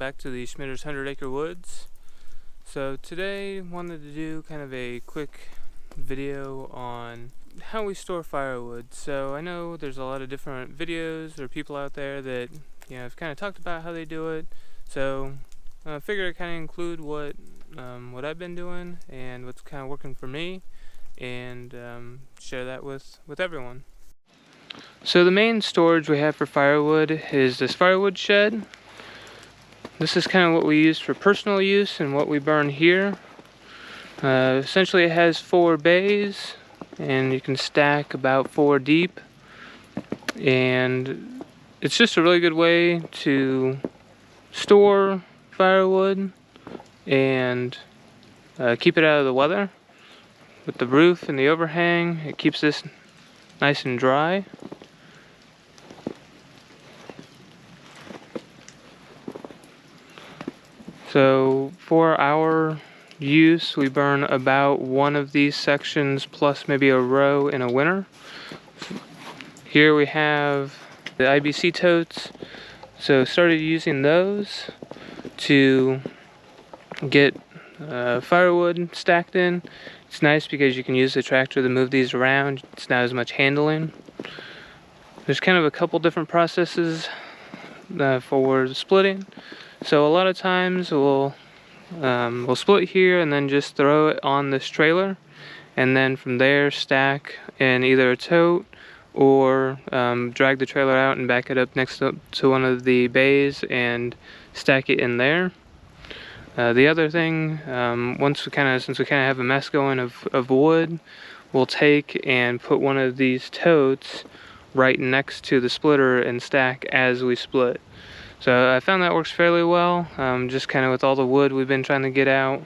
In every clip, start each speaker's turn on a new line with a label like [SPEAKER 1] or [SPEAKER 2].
[SPEAKER 1] back to the Schmitter's 100-acre woods. So today wanted to do kind of a quick video on how we store firewood. So I know there's a lot of different videos or people out there that have kind of talked about how they do it. So I figured I'd kind of include what I've been doing and what's kind of working for me, and share that with everyone. So the main storage we have for firewood is this firewood shed. This is kind of what we use for personal use and what we burn here. Essentially it has 4 bays and you can stack about 4 deep, and it's just a really good way to store firewood and keep it out of the weather. With the roof and the overhang, it keeps this nice and dry. So for our use, we burn about one of these sections plus maybe a row in a winter. Here we have the IBC totes. So started using those to get firewood stacked in. It's nice because you can use the tractor to move these around. It's not as much handling. There's kind of a couple different processes for the splitting. So a lot of times we'll split here and then just throw it on this trailer, and then from there stack in either a tote or drag the trailer out and back it up next to one of the bays and stack it in there. The other thing, since we kind of have a mess going of wood, we'll take and put one of these totes right next to the splitter and stack as we split. So I found that works fairly well, just kind of with all the wood we've been trying to get out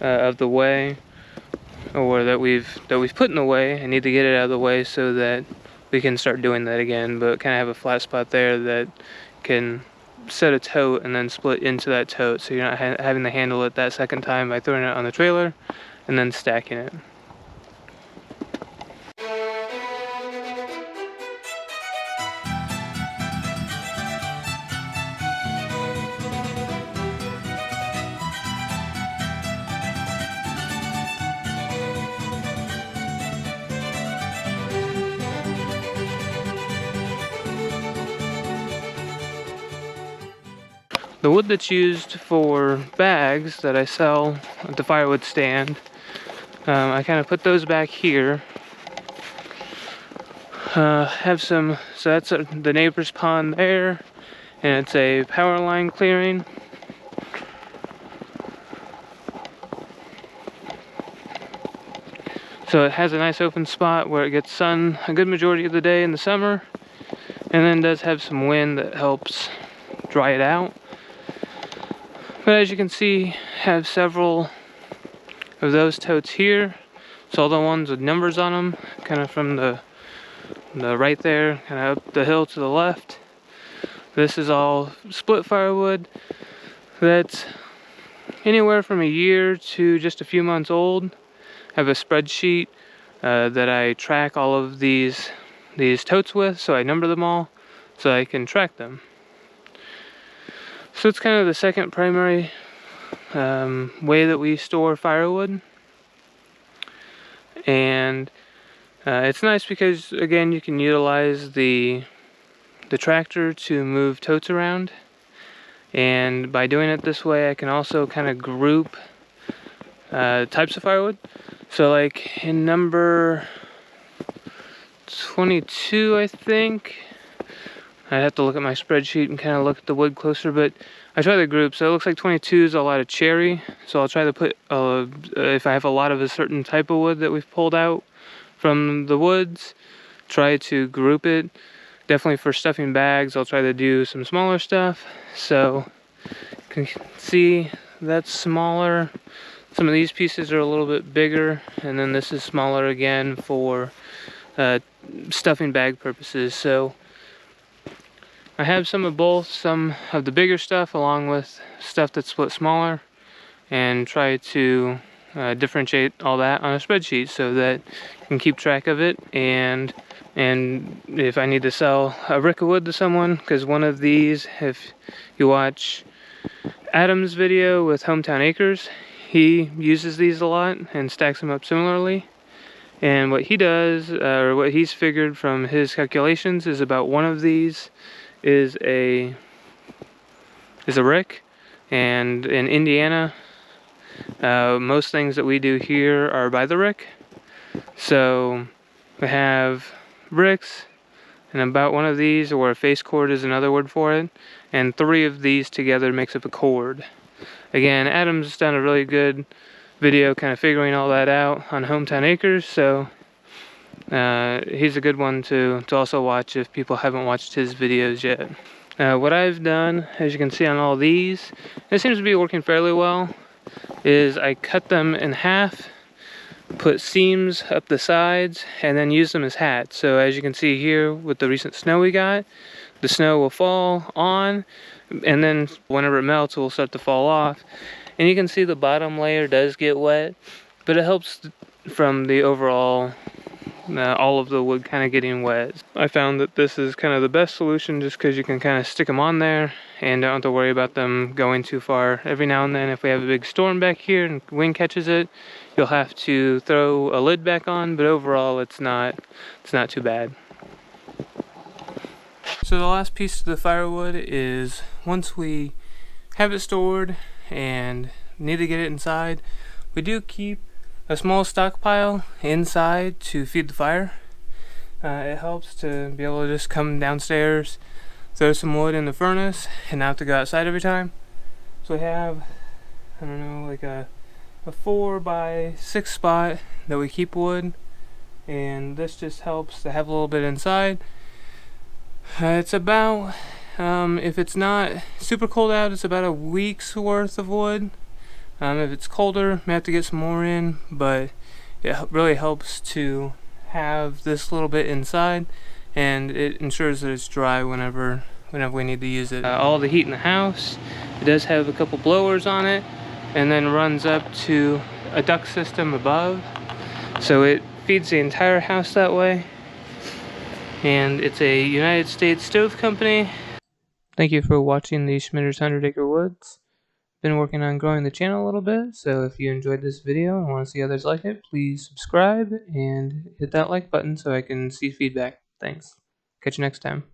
[SPEAKER 1] of the way, or that we've put in the way. I need to get it out of the way so that we can start doing that again, but kind of have a flat spot there that can set a tote and then split into that tote, so you're not having to handle it that second time by throwing it on the trailer and then stacking it. The wood that's used for bags that I sell at the firewood stand, I kind of put those back here. So that's the neighbor's pond there, and it's a power line clearing. So it has a nice open spot where it gets sun a good majority of the day in the summer, and then does have some wind that helps dry it out. But as you can see, have several of those totes here. So all the ones with numbers on them, kind of from the right there, kind of up the hill to the left. This is all split firewood that's anywhere from a year to just a few months old. I have a spreadsheet that I track all of these totes with, so I number them all so I can track them. So it's kind of the second primary way that we store firewood, and it's nice because, again, you can utilize the tractor to move totes around, and by doing it this way I can also kind of group types of firewood. So like in number 22, I think, I'd have to look at my spreadsheet and kind of look at the wood closer, but I try the group. So it looks like 22 is a lot of cherry. So I'll try to put, if I have a lot of a certain type of wood that we've pulled out from the woods, try to group it. Definitely for stuffing bags, I'll try to do some smaller stuff. So you can see that's smaller. Some of these pieces are a little bit bigger, and then this is smaller again for stuffing bag purposes. So I have some of both, some of the bigger stuff along with stuff that's split smaller, and try to differentiate all that on a spreadsheet so that you can keep track of it. And if I need to sell a rick of wood to someone, because one of these, if you watch Adam's video with Hometown Acres, he uses these a lot and stacks them up similarly. And what he does, or what he's figured from his calculations, is about one of these is a rick. And in Indiana, most things that we do here are by the rick. So we have bricks, and about one of these, or a face cord is another word for it, and 3 of these together makes up a cord. Again, Adam's done a really good video kind of figuring all that out on Hometown Acres, so he's a good one to also watch if people haven't watched his videos yet. What I've done, as you can see on all these, it seems to be working fairly well, is I cut them in half, put seams up the sides, and then use them as hats. So as you can see here with the recent snow we got, the snow will fall on, and then whenever it melts it will start to fall off. And you can see the bottom layer does get wet, but it helps from the overall all of the wood kind of getting wet. I found that this is kind of the best solution just because you can kind of stick them on there and don't have to worry about them going too far. Every now and then if we have a big storm back here and wind catches it, you'll have to throw a lid back on, but overall it's not too bad. So the last piece of the firewood is, once we have it stored and need to get it inside, we do keep a small stockpile inside to feed the fire. It helps to be able to just come downstairs, throw some wood in the furnace, and not have to go outside every time. So we have, I don't know, like a 4x6 spot that we keep wood, and this just helps to have a little bit inside. It's about, if it's not super cold out, it's about a week's worth of wood. If it's colder, may have to get some more in, but it really helps to have this little bit inside, and it ensures that it's dry whenever we need to use it. All the heat in the house, it does have a couple blowers on it, and then runs up to a duct system above, so it feeds the entire house that way. And it's a United States stove company. Thank you for watching the Schmitter's 100 Acre Woods. Been working on growing the channel a little bit, so if you enjoyed this video and want to see others like it, please subscribe and hit that like button so I can see feedback. Thanks. Catch you next time.